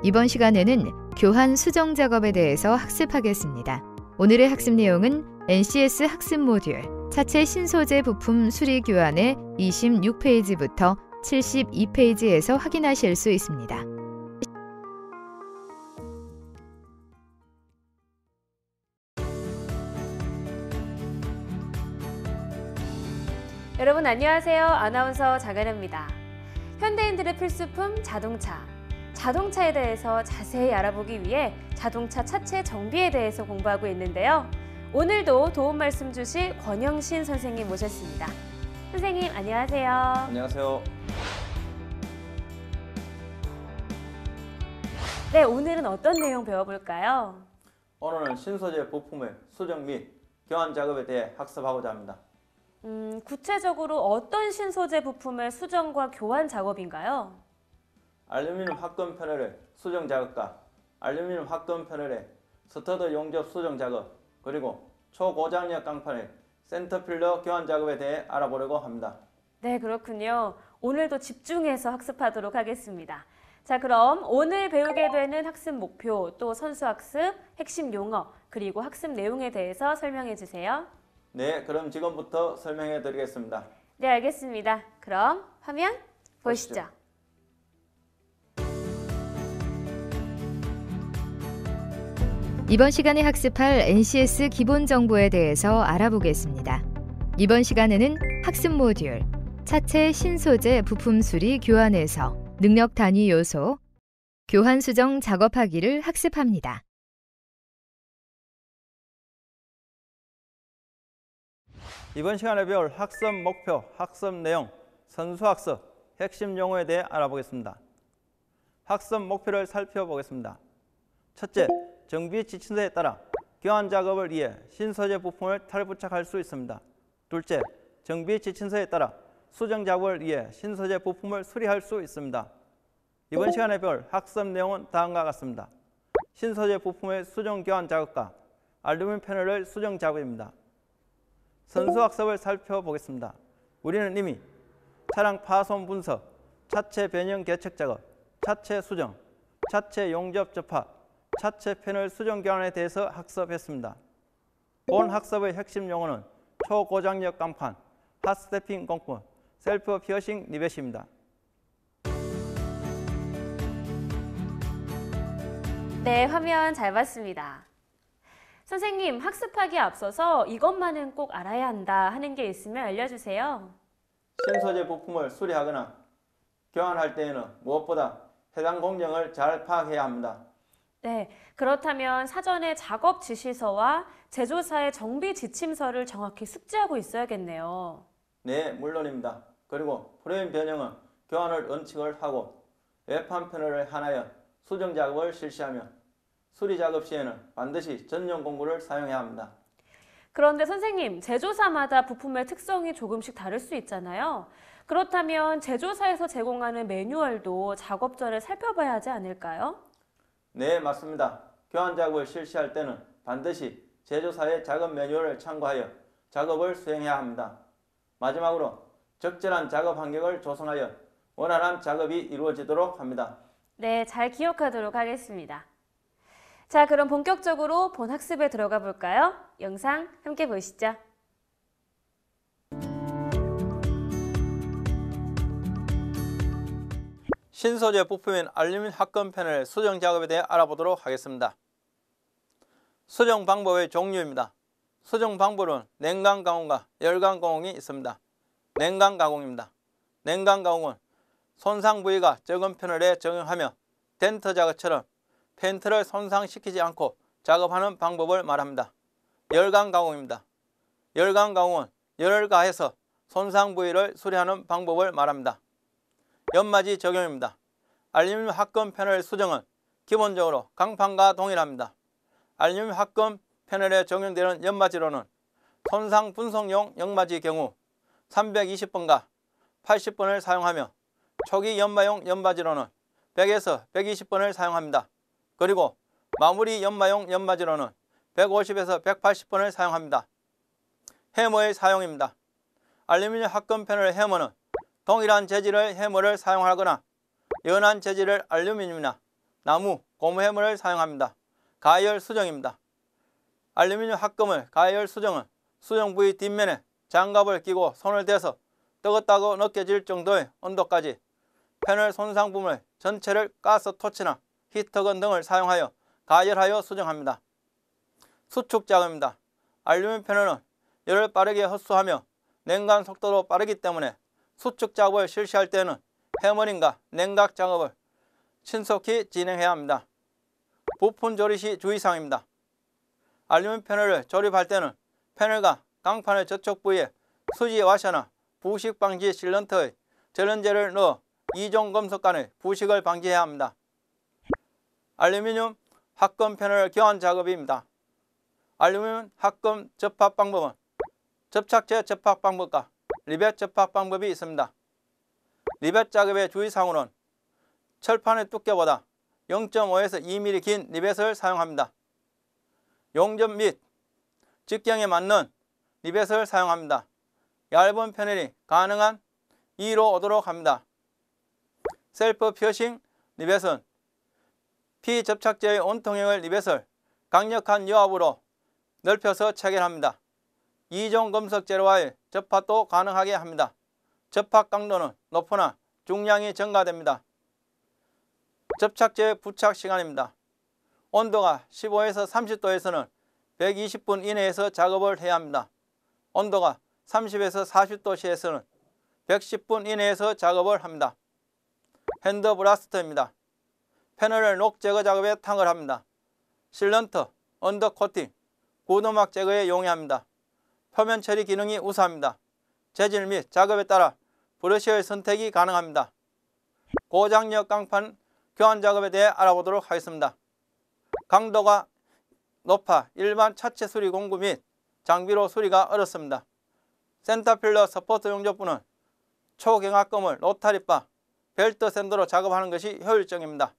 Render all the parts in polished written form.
이번 시간에는 교환 수정 작업에 대해서 학습하겠습니다. 오늘의 학습 내용은 NCS 학습 모듈 차체 신소재 부품 수리 교환의 26페이지부터 72페이지에서 확인하실 수 있습니다. 여러분 안녕하세요. 아나운서 장은혜입니다. 현대인들의 필수품 자동차에 대해서 자세히 알아보기 위해 자동차 차체 정비에 대해서 공부하고 있는데요. 오늘도 도움 말씀 주실 권영신 선생님 모셨습니다. 선생님 안녕하세요. 안녕하세요. 네, 오늘은 어떤 내용 배워볼까요? 오늘은 신소재 부품의 수정 및 교환 작업에 대해 학습하고자 합니다. 구체적으로 어떤 신소재 부품의 수정과 교환 작업인가요? 알루미늄 합금 패널의 수정 작업과 알루미늄 합금 패널의 스터드 용접 수정 작업, 그리고 초고장력 강판의 센터필러 교환 작업에 대해 알아보려고 합니다. 네, 그렇군요. 오늘도 집중해서 학습하도록 하겠습니다. 자, 그럼 오늘 배우게 되는 학습 목표, 또 선수학습, 핵심 용어, 그리고 학습 내용에 대해서 설명해 주세요. 네, 그럼 지금부터 설명해 드리겠습니다. 네, 알겠습니다. 그럼 화면 보시죠. 이번 시간에 학습할 NCS 기본 정보에 대해서 알아보겠습니다. 이번 시간에는 학습 모듈 차체 신소재 부품 수리 교환에서 능력 단위 요소 교환 수정 작업하기를 학습합니다. 이번 시간에 배울 학습 목표, 학습 내용, 선수학습, 핵심 용어에 대해 알아보겠습니다. 학습 목표를 살펴보겠습니다. 첫째, 정비 지침서에 따라 교환 작업을 위해 신소재 부품을 탈부착할 수 있습니다. 둘째, 정비 지침서에 따라 수정 작업을 위해 신소재 부품을 수리할 수 있습니다. 이번 시간에 배울 학습 내용은 다음과 같습니다. 신소재 부품의 수정 교환 작업과 알루미늄 패널의 수정 작업입니다. 선수학습을 살펴보겠습니다. 우리는 이미 차량 파손 분석, 차체 변형 개척 작업, 차체 수정, 차체 용접 접합, 차체 패널 수정 교환에 대해서 학습했습니다. 본 학습의 핵심 용어는 초고장력 강판, 핫스태핑 공법, 셀프 피어싱 리벳입니다. 네, 화면 잘 봤습니다. 선생님, 학습하기에 앞서서 이것만은 꼭 알아야 한다 하는 게 있으면 알려주세요. 신소재 부품을 수리하거나 교환할 때에는 무엇보다 해당 공정을 잘 파악해야 합니다. 네, 그렇다면 사전에 작업 지시서와 제조사의 정비 지침서를 정확히 숙지하고 있어야겠네요. 네, 물론입니다. 그리고 프레임 변형은 교환을 원칙을 하고 외판 패널을 하나여 수정 작업을 실시하며 수리 작업 시에는 반드시 전용 공구를 사용해야 합니다. 그런데 선생님, 제조사마다 부품의 특성이 조금씩 다를 수 있잖아요. 그렇다면 제조사에서 제공하는 매뉴얼도 작업 전에 살펴봐야 하지 않을까요? 네, 맞습니다. 교환 작업을 실시할 때는 반드시 제조사의 작업 매뉴얼을 참고하여 작업을 수행해야 합니다. 마지막으로 적절한 작업 환경을 조성하여 원활한 작업이 이루어지도록 합니다. 네, 잘 기억하도록 하겠습니다. 자, 그럼 본격적으로 본 학습에 들어가 볼까요? 영상 함께 보시죠. 신소재 부품인 알루미늄 합금 패널 수정 작업에 대해 알아보도록 하겠습니다. 수정 방법의 종류입니다. 수정 방법은 냉각 가공과 열각 가공이 있습니다. 냉각 가공입니다. 냉각 가공은 손상 부위가 적은 패널에 적용하며 덴터 작업처럼 펜트를 손상시키지 않고 작업하는 방법을 말합니다. 열각 가공입니다. 열각 가공은 열을 가해서 손상 부위를 수리하는 방법을 말합니다. 연마지 적용입니다. 알루미늄 합금 패널 수정은 기본적으로 강판과 동일합니다. 알루미늄 합금 패널에 적용되는 연마지로는 손상 분석용 연마지 경우 320번과 80번을 사용하며 초기 연마용 연마지로는 100에서 120번을 사용합니다. 그리고 마무리 연마용 연마지로는 150에서 180번을 사용합니다. 해머의 사용입니다. 알루미늄 합금 패널 해머는 동일한 재질의 해머를 사용하거나 연한 재질의 알루미늄이나 나무, 고무해물을 사용합니다. 가열 수정입니다. 알루미늄 합금을 가열 수정은 수정 부위 뒷면에 장갑을 끼고 손을 대서 뜨겁다고 느껴질 정도의 온도까지 패널 손상 부분을 전체를 가스 토치나 히터건 등을 사용하여 가열하여 수정합니다. 수축 작업입니다. 알루미늄 패널은 열을 빠르게 흡수하며 냉각 속도도 빠르기 때문에 수축 작업을 실시할 때는 해머링과 냉각 작업을 신속히 진행해야 합니다. 부품 조립 시 주의사항입니다. 알루미늄 패널을 조립할 때는 패널과 강판의 저촉 부위에 수지 와셔나 부식 방지 실런트의 절연제를 넣어 이종 금속 간의 부식을 방지해야 합니다. 알루미늄 합금 패널 교환 작업입니다. 알루미늄 합금 접합 방법은 접착제 접합 방법과 리벳 접합 방법이 있습니다. 리벳 작업의 주의사항으로는 철판의 두께보다 0.5에서 2mm 긴 리벳을 사용합니다. 용접 및 직경에 맞는 리벳을 사용합니다. 얇은 패널이 가능한 2로 오도록 합니다. 셀프 피어싱 리벳은 피접착제의 온통형의 리벳을 강력한 여합으로 넓혀서 체결합니다. 이종 금속 재료와의 접합도 가능하게 합니다. 접합 강도는 높으나 중량이 증가됩니다. 접착제 부착 시간입니다. 온도가 15에서 30도에서는 120분 이내에서 작업을 해야 합니다. 온도가 30에서 40도 시에서는 110분 이내에서 작업을 합니다. 핸드 브라스터입니다. 패널을 녹 제거 작업에 탕을 합니다. 실런트, 언더 코팅, 구도막 제거에 용이합니다. 표면 처리 기능이 우수합니다. 재질 및 작업에 따라 브러쉬의 선택이 가능합니다. 고장력 강판 교환 작업에 대해 알아보도록 하겠습니다. 강도가 높아 일반 차체 수리 공구 및 장비로 수리가 어렵습니다. 센터필러 서포트 용접부는 초경합금을 로타리바, 벨트 샌드로 작업하는 것이 효율적입니다.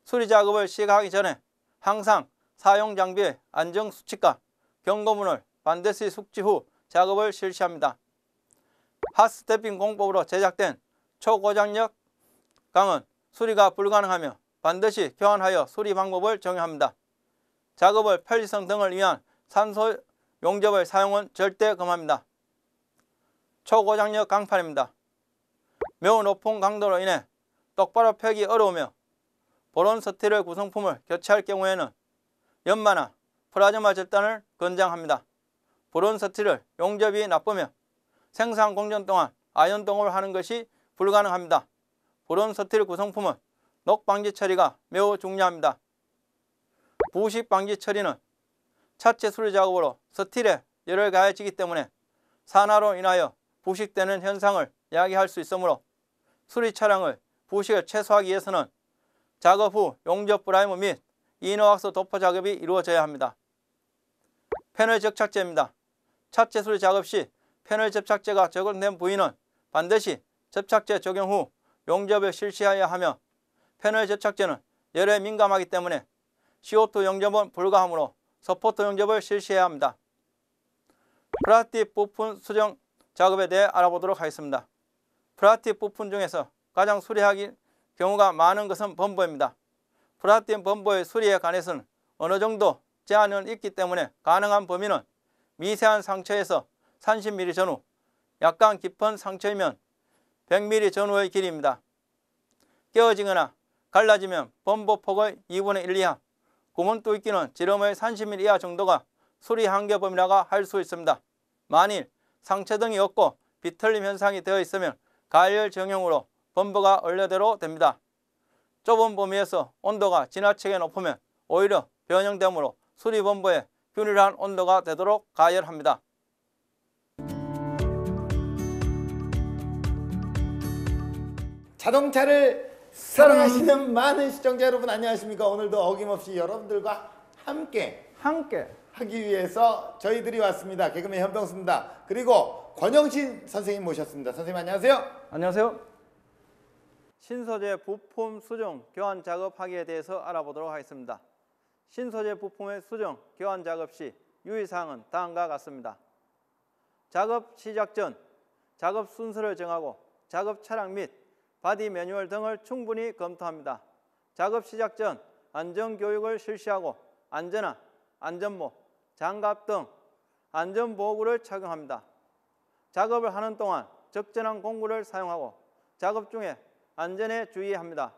수리 작업을 시작하기 전에 항상 사용 장비의 안정 수칙과 경고문을 반드시 숙지 후 작업을 실시합니다. 핫스태핑 공법으로 제작된 초고장력 강은 수리가 불가능하며 반드시 교환하여 수리 방법을 정의합니다. 작업을 편리성 등을 위한 산소 용접의 사용은 절대 금합니다. 초고장력 강판입니다. 매우 높은 강도로 인해 똑바로 펴기 어려우며 보론 스틸의 구성품을 교체할 경우에는 연마나 플라즈마 절단을 권장합니다. 보론 스틸을 용접이 나쁘며 생산 공정 동안 아연 동을 하는 것이 불가능합니다. 보론 스틸 구성품은 녹 방지 처리가 매우 중요합니다. 부식 방지 처리는 차체 수리 작업으로 스틸에 열을 가해지기 때문에 산화로 인하여 부식되는 현상을 야기할 수 있으므로 수리 차량의 부식을 최소화하기 위해서는 작업 후 용접 프라이머 및 이너왁스 도포 작업이 이루어져야 합니다. 패널 접착제입니다. 차체 수리 작업 시 패널 접착제가 적용된 부위는 반드시 접착제 적용 후 용접을 실시해야 하며 패널 접착제는 열에 민감하기 때문에 CO2 용접은 불가하므로 서포트 용접을 실시해야 합니다. 플라스틱 부품 수정 작업에 대해 알아보도록 하겠습니다. 플라스틱 부품 중에서 가장 수리하기 경우가 많은 것은 범버입니다. 플라스틱 범버의 수리에 관해서는 어느 정도 제한은 있기 때문에 가능한 범위는 미세한 상처에서 30mm 전후, 약간 깊은 상처이면 100mm 전후의 길이입니다. 깨어지거나 갈라지면 범버 폭의 2분의 1 이하, 구멍 뚫기는 지름의 30mm 이하 정도가 수리 한계 범위라고 할 수 있습니다. 만일 상처 등이 없고 비틀림 현상이 되어 있으면 가열 정형으로 범버가 원래대로 됩니다. 좁은 범위에서 온도가 지나치게 높으면 오히려 변형되므로 수리 범버에 균일한 온도가 되도록 가열합니다. 자동차를 사랑하시는 많은 시청자 여러분 안녕하십니까? 오늘도 어김없이 여러분들과 함께 하기 위해서 저희들이 왔습니다. 개그맨 현병수입니다. 그리고 권영신 선생님 모셨습니다. 선생님 안녕하세요. 안녕하세요. 신소재 부품 수정 교환 작업하기에 대해서 알아보도록 하겠습니다. 신소재 부품의 수정 교환 작업 시 유의사항은 다음과 같습니다. 작업 시작 전 작업 순서를 정하고 작업 차량 및 바디 매뉴얼 등을 충분히 검토합니다. 작업 시작 전 안전교육을 실시하고 안전화, 안전모, 장갑 등 안전보호구를 착용합니다. 작업을 하는 동안 적절한 공구를 사용하고 작업 중에 안전에 주의합니다.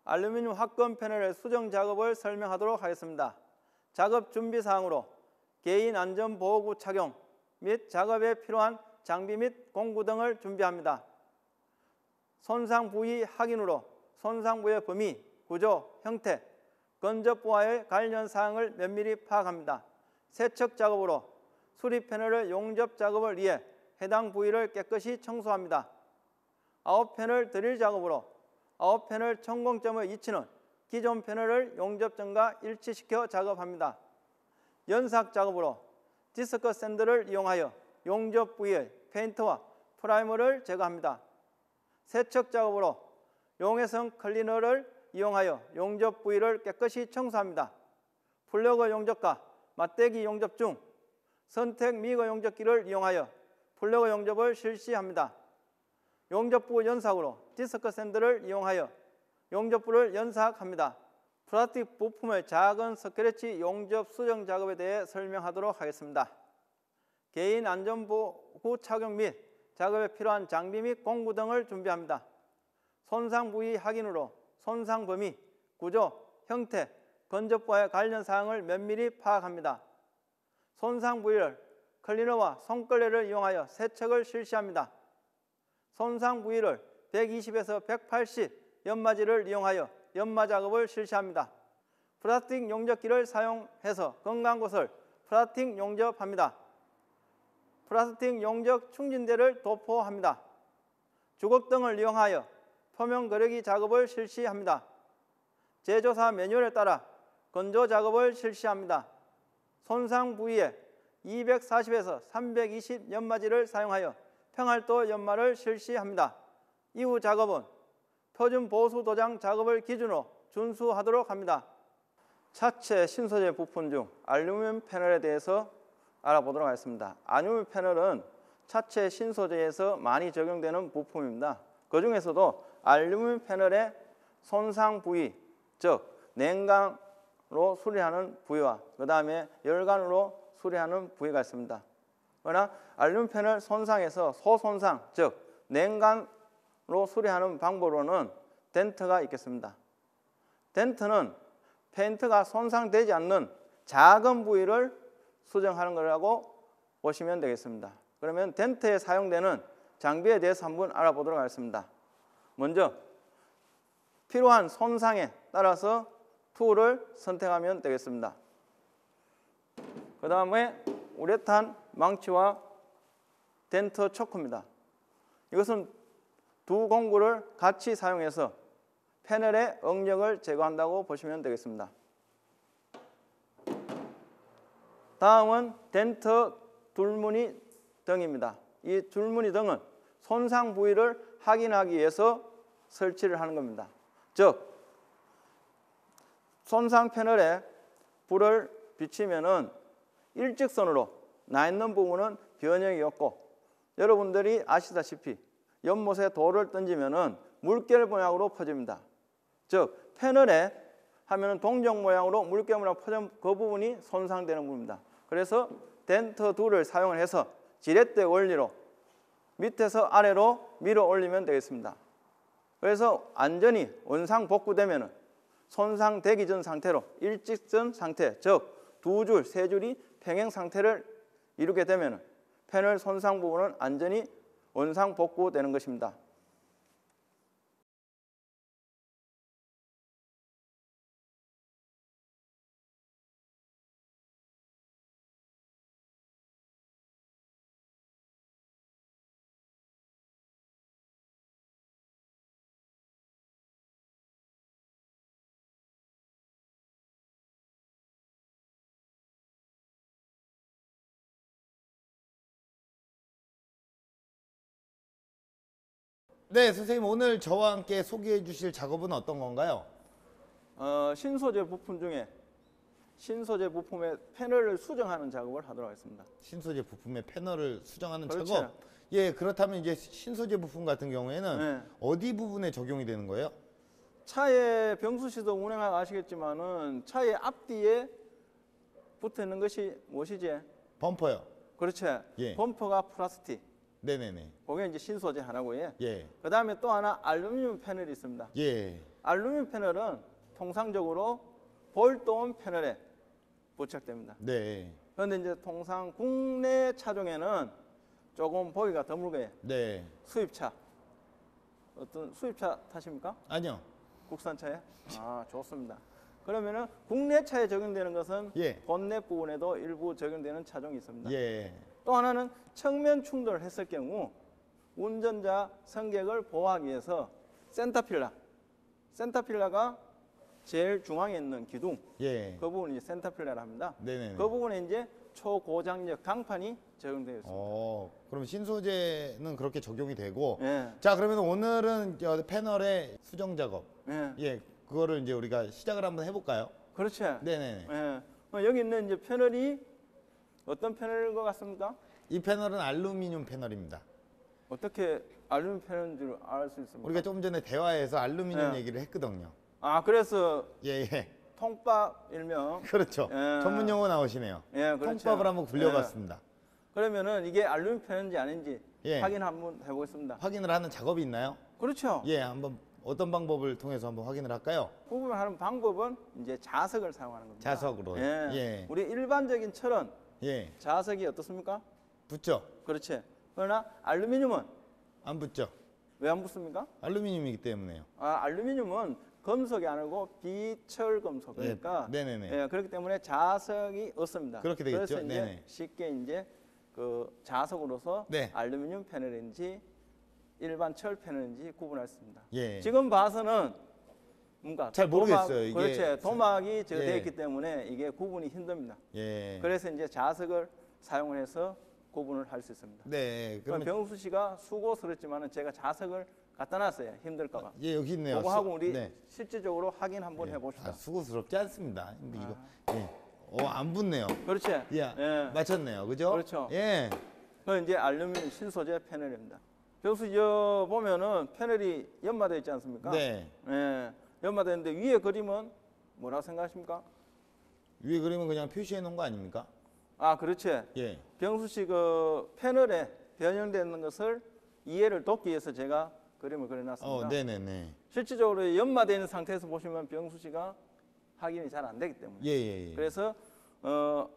알루미늄 합금 패널의 수정 작업을 설명하도록 하겠습니다. 작업 준비 사항으로 개인 안전보호구 착용 및 작업에 필요한 장비 및 공구 등을 준비합니다. 손상 부위 확인으로 손상 부위의 범위, 구조, 형태, 건접부와의 관련 사항을 면밀히 파악합니다. 세척 작업으로 수리 패널의 용접 작업을 위해 해당 부위를 깨끗이 청소합니다. 아웃 패널 드릴 작업으로 아웃 패널 천공점의 위치는 기존 패널을 용접점과 일치시켜 작업합니다. 연삭 작업으로 디스크 샌드를 이용하여 용접 부위의 페인트와 프라이머를 제거합니다. 세척 작업으로 용해성 클리너를 이용하여 용접 부위를 깨끗이 청소합니다. 플러그 용접과 맞대기 용접 중 선택 미거 용접기를 이용하여 플러그 용접을 실시합니다. 용접부 연삭으로 디스크 샌드를 이용하여 용접부를 연삭합니다. 플라스틱 부품의 작은 스크래치 용접 수정 작업에 대해 설명하도록 하겠습니다. 개인 안전보호 착용 및 작업에 필요한 장비 및 공구 등을 준비합니다. 손상 부위 확인으로 손상 범위, 구조, 형태, 건접부와의 관련 사항을 면밀히 파악합니다. 손상 부위를 클리너와 손걸레를 이용하여 세척을 실시합니다. 손상 부위를 120에서 180 연마지를 이용하여 연마 작업을 실시합니다. 플라스틱 용접기를 사용해서 건강한 곳을 플라스틱 용접합니다. 플라스틱 용접 충진대를 도포합니다. 주걱등을 이용하여 표면 거르기 작업을 실시합니다. 제조사 매뉴얼에 따라 건조 작업을 실시합니다. 손상 부위에 240에서 320 연마지를 사용하여 평활도 연마를 실시합니다. 이후 작업은 표준 보수 도장 작업을 기준으로 준수하도록 합니다. 차체 신소재 부품 중 알루미늄 패널에 대해서 알아보도록 하겠습니다. 알루미늄 패널은 차체 신소재에서 많이 적용되는 부품입니다. 그 중에서도 알루미늄 패널의 손상 부위, 즉 냉각으로 수리하는 부위와 그 다음에 열관으로 수리하는 부위가 있습니다. 그러나 알루미늄 패널 손상에서 소손상, 즉 냉각으로 수리하는 방법으로는 덴트가 있겠습니다. 덴트는 페인트가 손상되지 않는 작은 부위를 수정하는 거라고 보시면 되겠습니다. 그러면 덴트에 사용되는 장비에 대해서 한번 알아보도록 하겠습니다. 먼저 필요한 손상에 따라서 툴을 선택하면 되겠습니다. 그 다음에 우레탄 망치와 덴트 초크입니다. 이것은 두 공구를 같이 사용해서 패널의 응력을 제거한다고 보시면 되겠습니다. 다음은 덴트 줄무늬 등입니다. 이 줄무늬 등은 손상 부위를 확인하기 위해서 설치를 하는 겁니다. 즉 손상 패널에 불을 비치면은 일직선으로 나 있는 부분은 변형이 없고, 여러분들이 아시다시피 연못에 돌을 던지면은 물결 모양으로 퍼집니다. 즉 패널에 하면은 동정 모양으로 물결 모양 퍼진 그 부분이 손상되는 부분입니다. 그래서 덴트 툴을 사용을 해서 지렛대 원리로 밑에서 아래로 밀어 올리면 되겠습니다. 그래서 안전히 원상 복구되면은 손상되기 전 상태로 일직선 상태, 즉 두 줄, 세 줄이 평행 상태를 이루게 되면 패널 손상 부분은 안전히 원상 복구되는 것입니다. 네, 선생님 오늘 저와 함께 소개해 주실 작업은 어떤 건가요? 신소재 부품 중에 신소재 부품의 패널을 수정하는 작업을 하도록 하겠습니다. 신소재 부품의 패널을 수정하는 그렇죠. 작업. 예, 그렇다면 이제 신소재 부품 같은 경우에는 네. 어디 부분에 적용이 되는 거예요? 차에 병수 씨도 운행하고 아시겠지만은 차의 앞뒤에 붙어 있는 것이 무엇이지? 범퍼요. 그렇지. 예. 범퍼가 플라스틱. 네네네. 그게 이제 신소재 하나고요. 예. 그 다음에 또 하나 알루미늄 패널이 있습니다. 예. 알루미늄 패널은 통상적으로 볼트온 패널에 부착됩니다. 네. 그런데 이제 통상 국내 차종에는 조금 보기가 드물게 네. 수입차, 어떤 수입차 타십니까? 아니요. 국산차에? 아, 좋습니다. 그러면은 국내 차에 적용되는 것은 예. 본넷 부분에도 일부 적용되는 차종이 있습니다. 예. 또 하나는 측면 충돌을 했을 경우 운전자 승객을 보호하기 위해서 센터필러가 제일 중앙에 있는 기둥, 예. 그 부분이 센터필러라 합니다. 네네네. 그 부분에 이제 초고장력 강판이 적용되어 있습니다. 그럼 신소재는 그렇게 적용이 되고. 예. 자, 그러면 오늘은 저 패널의 수정 작업. 예. 예. 그거를 이제 우리가 시작을 한번 해볼까요? 그렇죠. 네네. 예. 여기 있는 이제 패널이 어떤 패널인 것 같습니까? 이 패널은 알루미늄 패널입니다. 어떻게 알루미늄 패널인 줄 알 수 있습니까? 우리가 조금 전에 대화에서 알루미늄 예. 얘기를 했거든요. 아, 그래서 예, 예. 통밥 일명. 그렇죠. 예. 전문 용어 나오시네요. 예, 그렇죠. 통밥을 한번 굴려봤습니다. 그러면은 이게 알루미늄 패널인지 아닌지 예. 확인 한번 해보겠습니다. 확인을 하는 작업이 있나요? 그렇죠. 예, 한번 어떤 방법을 통해서 한번 확인을 할까요? 구분하는 방법은 이제 자석을 사용하는 겁니다. 자석으로. 예. 예. 우리 일반적인 철은 예. 자석이 어떻습니까? 붙죠? 그렇지. 그러나 알루미늄은 안 붙죠? 왜 안 붙습니까? 알루미늄이기 때문에요. 아, 알루미늄은 금속이 아니고 비철 금속이니까. 예, 네네네. 예, 그렇기 때문에 자석이 없습니다. 그렇게 되겠죠? 그래서 이제 네네. 쉽게 이제 그 자석으로서 네. 알루미늄 패널인지 일반 철 패널인지 구분할 수 있습니다. 예. 지금 봐서는 뭔가 잘 모르겠어요, 이게. 그렇지. 도막이 예. 되어 있기 때문에 이게 구분이 힘듭니다. 예. 그래서 이제 자석을 사용을 해서 구분을 할 수 있습니다. 네. 그럼 그러면 병수 씨가 수고스럽지만은 제가 자석을 갖다 놨어요. 힘들까봐. 예, 여기 있네요. 그거 하고 우리 네. 실질적으로 확인 한번 예. 해봅시다. 아, 수고스럽지 않습니다. 근데 이거 안 붙네요. 그렇지. 예. 맞췄네요. 그죠? 그렇죠. 예. 그 이제 알루미늄 신소재 패널입니다. 병수 저 보면은 패널이 연마되어 있지 않습니까? 네. 예. 연마되어 있는데 위에 그림은 뭐라고 생각하십니까? 위에 그림은 그냥 표시해 놓은 거 아닙니까? 아, 그렇지. 예. 병수 씨 그 패널에 변형되는 것을 이해를 돕기 위해서 제가 그림을 그려놨습니다. 네네네. 실질적으로 연마되어 있는 상태에서 보시면 병수 씨가 확인이 잘 안 되기 때문에. 예. 그래서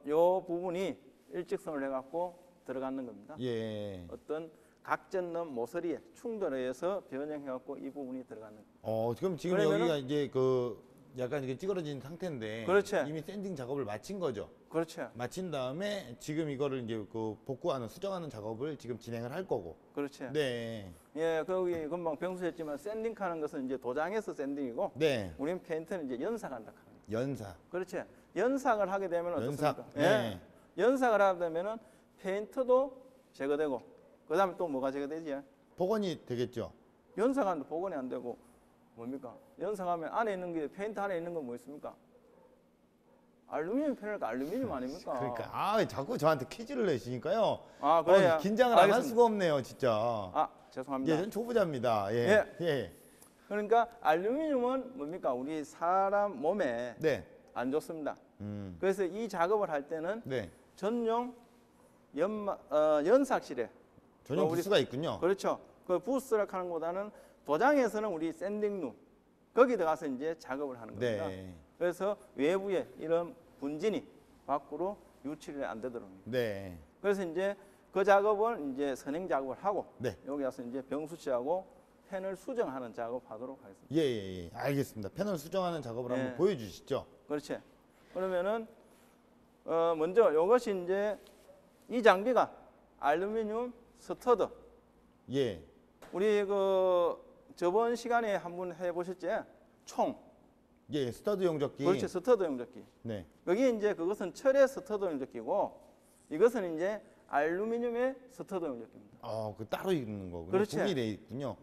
요 부분이 일직선을 해갖고 들어가는 겁니다. 예. 어떤 각졌는 모서리에 충돌에 의해서 변형해갖고 이 부분이 들어가는. 지금 그러면은- 여기가 이제 그 약간 이게 찌그러진 상태인데 그렇지. 이미 샌딩 작업을 마친 거죠. 그렇죠. 마친 다음에 지금 이거를 이제 그 복구하는 수정하는 작업을 지금 진행을 할 거고. 그렇죠. 네. 예, 거기 금방 병수했지만 샌딩하는 것은 이제 도장에서 샌딩이고, 네. 우리는 페인트는 이제 연삭한다 하는 거예요. 연사. 그렇죠. 연삭을 하게 되면 어떻습니까? 연삭. 네. 연삭을 하게 되면은 페인트도 제거되고, 그다음에 또 뭐가 제거되지? 복원이 되겠죠. 연삭하는데 복원이 안 되고 뭡니까? 연삭하면 안에 있는 게 페인트 안에 있는 건 뭐 있습니까? 알루미늄 패널과 알루미늄 아닙니까? 그러니까 자꾸 저한테 퀴즈를 내시니까요. 아, 그래요? 긴장을 안 할 알겠습니다. 수가 없네요, 진짜. 아, 죄송합니다. 전 초보자입니다. 예. 예. 예. 그러니까 알루미늄은 뭡니까? 우리 사람 몸에 네. 안 좋습니다. 음. 그래서 이 작업을 할 때는 네. 전용 연삭실에 전용 우리- 부스가 있군요. 그렇죠. 그 부스라고 하는 것보다는 도장에서는 우리 샌딩룸 거기 들어가서 이제 작업을 하는 겁니다. 네. 그래서 외부에 이런 분진이 밖으로 유출이 안 되도록. 네. 그래서 이제 그 작업을 이제 선행 작업을 하고 네. 여기 와서 이제 병수 씨하고 패널 수정하는 작업하도록 하겠습니다. 예. 알겠습니다. 패널 수정하는 작업을 예. 한번 보여주시죠. 그렇지. 그러면은 먼저 이것이 이제 이 장비가 알루미늄 스터드. 예. 우리 그 저번 시간에 한번 해보셨지? 총. 예. 스터드 용접기. 그렇지. 스터드 용접기. 네. 여기 이제 그것은 철의 스터드 용접기고 이것은 이제 알루미늄의 스터드 용접기입니다. 그 따로 있는 거군요. 그렇지. 구분이 돼 있군요.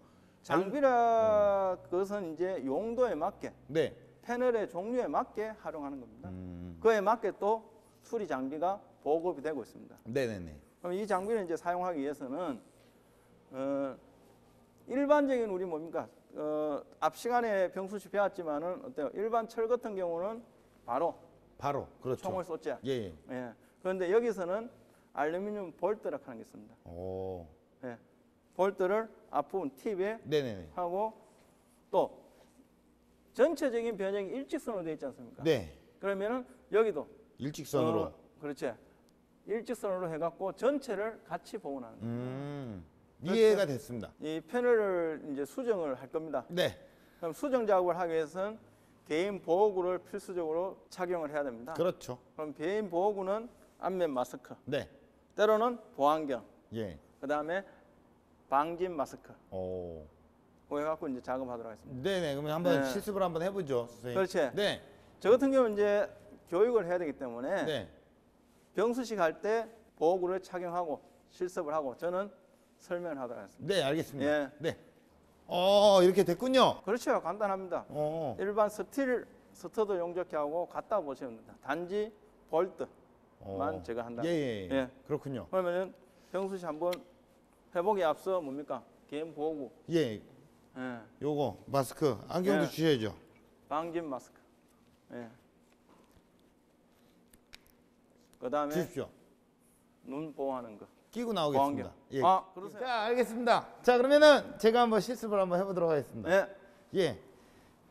장비라 그것은 이제 용도에 맞게 네. 패널의 종류에 맞게 활용하는 겁니다. 음. 그에 맞게 또 수리 장비가 보급이 되고 있습니다. 네네네. 그럼 이 장비를 이제 사용하기 위해서는 일반적인 우리 뭡니까 앞 시간에 병수씨 배웠지만은 어때요? 일반 철 같은 경우는 바로 그렇죠. 총을 쏘지. 예. 예. 그런데 여기서는 알루미늄 볼트라고 하는 게 있습니다. 오. 예. 볼트를 앞부분 팁에 네네네. 하고 또 전체적인 변형이 일직선으로 되어 있지 않습니까? 네. 그러면은 여기도 일직선으로. 그렇지. 일직선으로 해갖고 전체를 같이 보온하는 거예요. 이해가 됐습니다. 이 패널을 이제 수정을 할 겁니다. 네. 그럼 수정 작업을 하기 위해서는 개인 보호구를 필수적으로 착용을 해야 됩니다. 그렇죠. 그럼 개인 보호구는 안면 마스크, 네. 때로는 보안경, 예. 그 다음에 방진 마스크. 오. 그거 해갖고 이제 작업하도록 하겠습니다. 네네. 그러면 한번 네. 실습을 한번 해보죠, 선생님. 그렇지. 네. 저 같은 경우는 이제 교육을 해야 되기 때문에 네. 병수식 할 때 보호구를 착용하고 실습을 하고 저는 설명을 하도록 하겠습니다. 네, 알겠습니다. 예. 네. 이렇게 됐군요. 그렇죠. 간단합니다. 일반 스터드 용접기 하고 갖다 보시면 됩니다. 단지 볼트만 제가 한다. 예. 예. 그렇군요. 그러면은 병수씨 한번 회복에 앞서 뭡니까? 개인 보호구, 예. 예. 요거 마스크, 안경도 예. 주셔야죠. 방진 마스크. 예. 그 다음에 주십시오. 눈 보호하는 거. 끼고 나오겠습니다. 보안경. 예. 아, 그러세요? 자, 알겠습니다. 자, 그러면은 제가 한번 실습을 한번 해보도록 하겠습니다. 예. 예.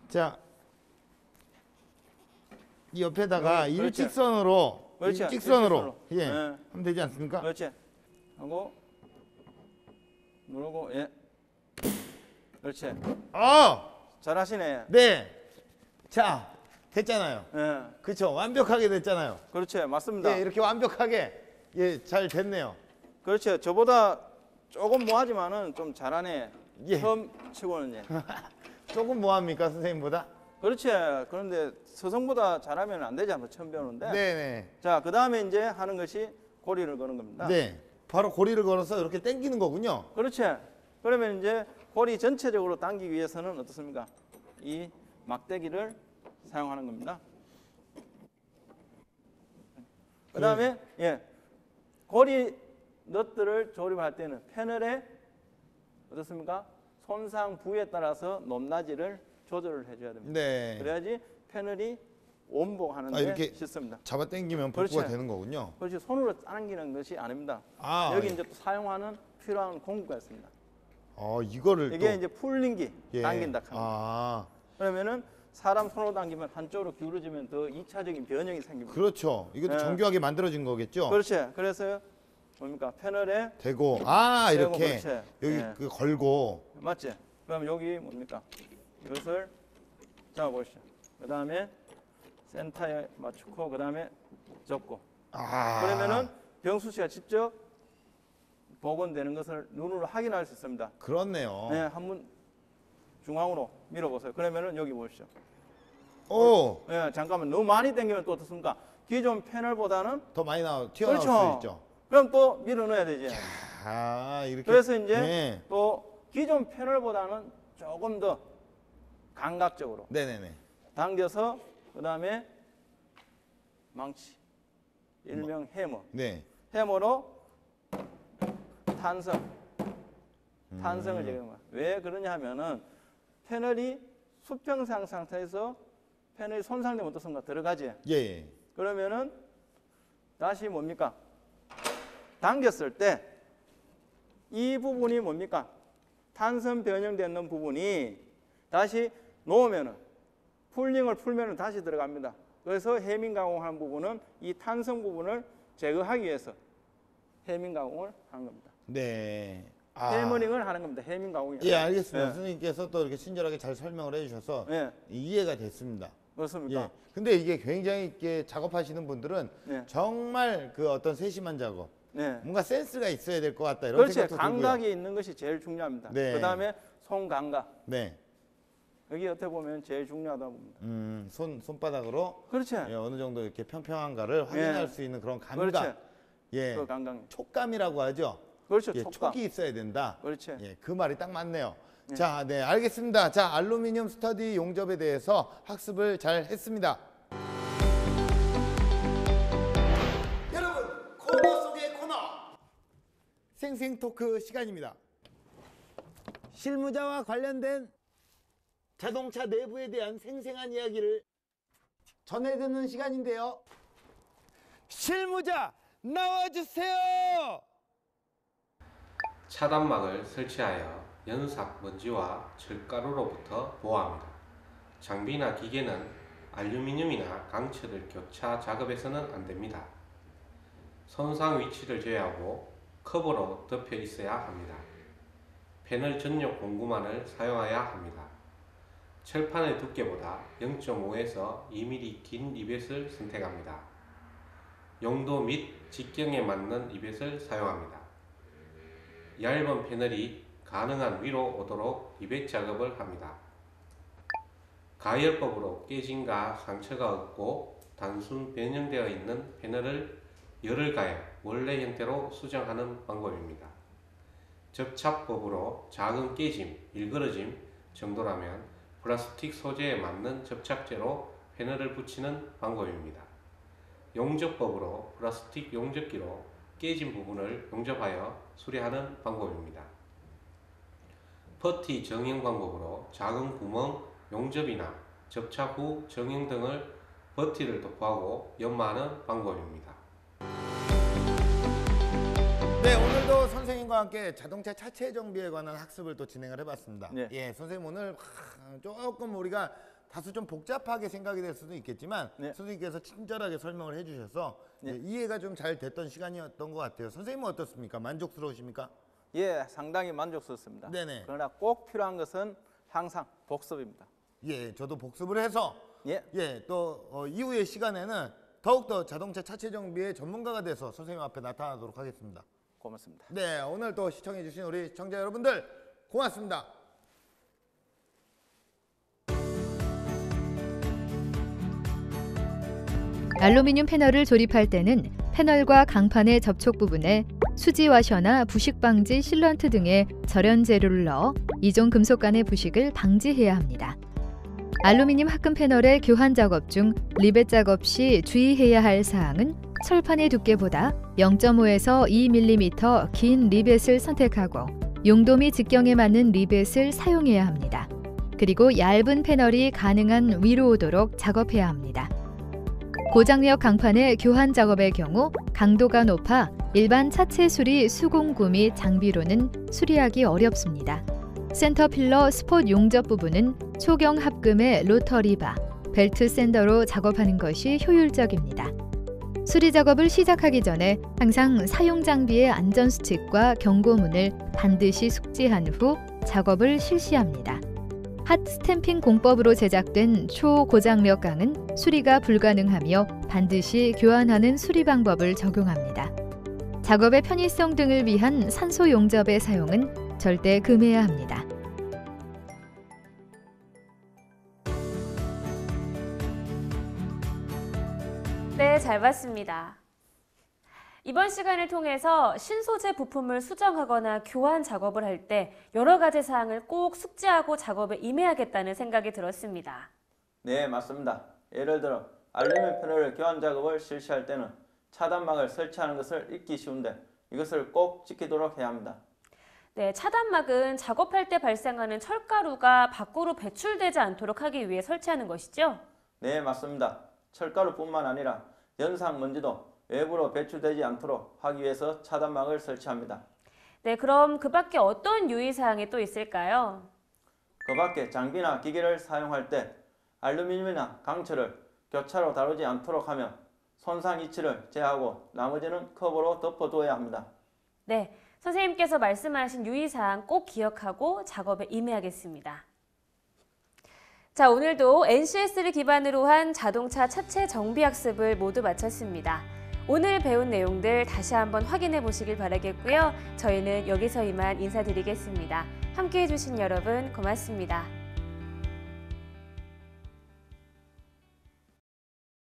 자, 이 옆에다가 그렇지. 일직선으로, 그렇지. 일직선으로, 예, 예. 하면 되지 않습니까? 그렇지. 하고 누르고 예. 그렇지. 잘하시네. 네. 자, 됐잖아요. 예. 그렇죠. 완벽하게 됐잖아요. 그렇지. 맞습니다. 예, 이렇게 완벽하게 잘 됐네요. 그렇지. 저보다 조금 뭐하지만은 좀 잘하네. 예. 처음 치고는 예. 조금 뭐합니까, 선생님보다? 그렇지. 그런데 서성보다 잘하면 안 되지 않나 처음 배우는데. 네네. 자, 그 다음에 이제 하는 것이 고리를 거는 겁니다. 네. 바로 고리를 걸어서 이렇게 당기는 거군요. 그렇지. 그러면 이제 고리 전체적으로 당기기 위해서는 어떻습니까? 이 막대기를 사용하는 겁니다. 그 다음에 예, 고리 넛들을 조립할 때는 패널에 어떻습니까? 손상 부위에 따라서 높낮이를 조절을 해줘야 됩니다. 네. 그래야지 패널이 원복하는 데 이렇게 쉽습니다. 잡아 당기면 복구가 그렇지. 되는 거군요. 그렇지. 손으로 당기는 것이 아닙니다. 아, 여기 예. 이제 또 사용하는 필요한 공구가 있습니다. 이거를 이게 또 이제 풀링기 예. 당긴다 하는 아, 그러면은 사람 손으로 당기면 한쪽으로 기울어지면 더 2차적인 변형이 생깁니다. 그렇죠. 이것도 예. 정교하게 만들어진 거겠죠. 그렇지. 그래서 뭡니까? 패널에 대고 대고, 이렇게 그렇지. 여기 예. 그 걸고 맞지? 그럼 여기 뭡니까? 이것을 잡아보시죠. 그 다음에 센터에 맞추고 그 다음에 접고 그러면은 병수 씨가 직접 복원되는 것을 눈으로 확인할 수 있습니다. 그렇네요. 네, 한번 중앙으로 밀어보세요. 그러면은 여기 보십시오. 오, 예, 잠깐만 너무 많이 당기면 또 어떻습니까? 기존 패널보다는 더 많이 튀어나올 수 그렇죠. 있죠. 그럼 또 밀어 넣어야 되지. 이렇게. 그래서 이제 네. 또 기존 패널보다는 조금 더 감각적으로 네네네. 당겨서 그 다음에 망치, 일명 해머, 네. 해머로 탄성을 제공합니다. 왜 그러냐 하면은 패널이 수평상 상태에서 패널이 손상되면 어떻습니까? 들어가지. 예. 그러면은 다시 뭡니까? 당겼을 때 이 부분이 뭡니까? 탄성 변형되는 부분이 다시 놓으면은 풀링을 풀면은 다시 들어갑니다. 그래서 해밍 가공한 부분은 이 탄성 부분을 제거하기 위해서 해밍 가공을 하는 겁니다. 네. 해머링을 하는 겁니다. 해밍 가공이. 예, 알겠습니다. 예. 선생님께서 또 이렇게 친절하게 잘 설명을 해주셔서 예. 이해가 됐습니다. 그렇습니까? 예. 근데 이게 굉장히 이렇게 작업하시는 분들은 예. 정말 그 어떤 세심한 작업, 네. 뭔가 센스가 있어야 될 것 같다 이런 그렇지. 생각도 감각이 들고요. 있는 것이 제일 중요합니다. 네. 그 다음에 손 감각. 네. 여기 어떻게 보면 제일 중요하다고 봅니다. 손바닥으로 그렇지. 예, 어느 정도 이렇게 평평한가를 확인할 수 있는 그런 감각. 그렇지. 예. 그 감각. 촉감이라고 하죠. 그렇죠. 예, 촉감. 촉이 있어야 된다. 그렇지. 예, 그 말이 딱 맞네요. 네. 자, 네, 알겠습니다. 자, 알루미늄 스터디 용접에 대해서 학습을 잘 했습니다. 여러분, 코너 속의 코너. 생생 토크 시간입니다. 실무자와 관련된 자동차 내부에 대한 생생한 이야기를 전해 듣는 시간인데요. 실무자 나와주세요. 차단막을 설치하여 연삭 먼지와 철가루로부터 보호합니다. 장비나 기계는 알루미늄이나 강철을 교차 작업해서는 안됩니다. 손상 위치를 제외하고 커버로 덮여 있어야 합니다. 패널 전용 공구만을 사용해야 합니다. 철판의 두께보다 0.5에서 2mm 긴 리벳을 선택합니다. 용도 및 직경에 맞는 리벳을 사용합니다. 얇은 패널이 가능한 위로 오도록 리벳 작업을 합니다. 가열법으로 깨짐과 상처가 없고 단순 변형되어 있는 패널을 열을 가해 원래 형태로 수정하는 방법입니다. 접착법으로 작은 깨짐, 일그러짐 정도라면 플라스틱 소재에 맞는 접착제로 패널을 붙이는 방법입니다. 용접법으로 플라스틱 용접기로 깨진 부분을 용접하여 수리하는 방법입니다. 퍼티 정형 방법으로 작은 구멍, 용접이나 접착 후 정형 등을 버티를 도포하고 연마하는 방법입니다. 네, 오늘도 선생님과 함께 자동차 차체 정비에 관한 학습을 또 진행을 해봤습니다. 네. 예, 선생님 오늘 조금 우리가 다소 좀 복잡하게 생각이 될 수도 있겠지만 네. 선생님께서 친절하게 설명을 해주셔서 네. 예, 이해가 좀 잘 됐던 시간이었던 것 같아요. 선생님은 어떻습니까? 만족스러우십니까? 예, 상당히 만족스럽습니다. 네네. 그러나 꼭 필요한 것은 항상 복습입니다. 예, 저도 복습을 해서 예, 또 이후의 시간에는 더욱더 자동차 차체 정비의 전문가가 돼서 선생님 앞에 나타나도록 하겠습니다. 고맙습니다. 네, 오늘 또 시청해주신 우리 시청자 여러분들 고맙습니다. 알루미늄 패널을 조립할 때는 패널과 강판의 접촉 부분에 수지 와셔나 부식 방지 실런트 등의 절연 재료를 넣어 이종 금속 간의 부식을 방지해야 합니다. 알루미늄 합금 패널의 교환 작업 중 리벳 작업 시 주의해야 할 사항은 철판의 두께보다 0.5에서 2mm 긴 리벳을 선택하고 용도 및 직경에 맞는 리벳을 사용해야 합니다. 그리고 얇은 패널이 가능한 위로 오도록 작업해야 합니다. 고장력 강판의 교환 작업의 경우 강도가 높아 일반 차체 수리 수공구 및 장비로는 수리하기 어렵습니다. 센터 필러 스폿 용접 부분은 초경 합금의 로터리바, 벨트 샌더로 작업하는 것이 효율적입니다. 수리 작업을 시작하기 전에 항상 사용 장비의 안전 수칙과 경고문을 반드시 숙지한 후 작업을 실시합니다. 핫 스탬핑 공법으로 제작된 초고장력 강은 수리가 불가능하며 반드시 교환하는 수리 방법을 적용합니다. 작업의 편의성 등을 위한 산소 용접의 사용은 절대 금해야 합니다. 네, 잘 봤습니다. 이번 시간을 통해서 신소재 부품을 수정하거나 교환 작업을 할 때 여러 가지 사항을 꼭 숙지하고 작업에 임해야겠다는 생각이 들었습니다. 네, 맞습니다. 예를 들어 알루미늄 패널을 교환 작업을 실시할 때는 차단막을 설치하는 것을 잊기 쉬운데 이것을 꼭 지키도록 해야 합니다. 네, 차단막은 작업할 때 발생하는 철가루가 밖으로 배출되지 않도록 하기 위해 설치하는 것이죠? 네, 맞습니다. 철가루뿐만 아니라 연상 먼지도 외부로 배출되지 않도록 하기 위해서 차단막을 설치합니다. 네, 그럼 그 밖에 어떤 유의사항이 또 있을까요? 그 밖에 장비나 기계를 사용할 때 알루미늄이나 강철을 교차로 다루지 않도록 하며 손상 이치를 제하고 나머지는 커버로 덮어두어야 합니다. 네, 선생님께서 말씀하신 유의사항 꼭 기억하고 작업에 임해야겠습니다. 자, 오늘도 NCS를 기반으로 한 자동차 차체 정비 학습을 모두 마쳤습니다. 오늘 배운 내용들 다시 한번 확인해 보시길 바라겠고요. 저희는 여기서 이만 인사드리겠습니다. 함께해 주신 여러분 고맙습니다.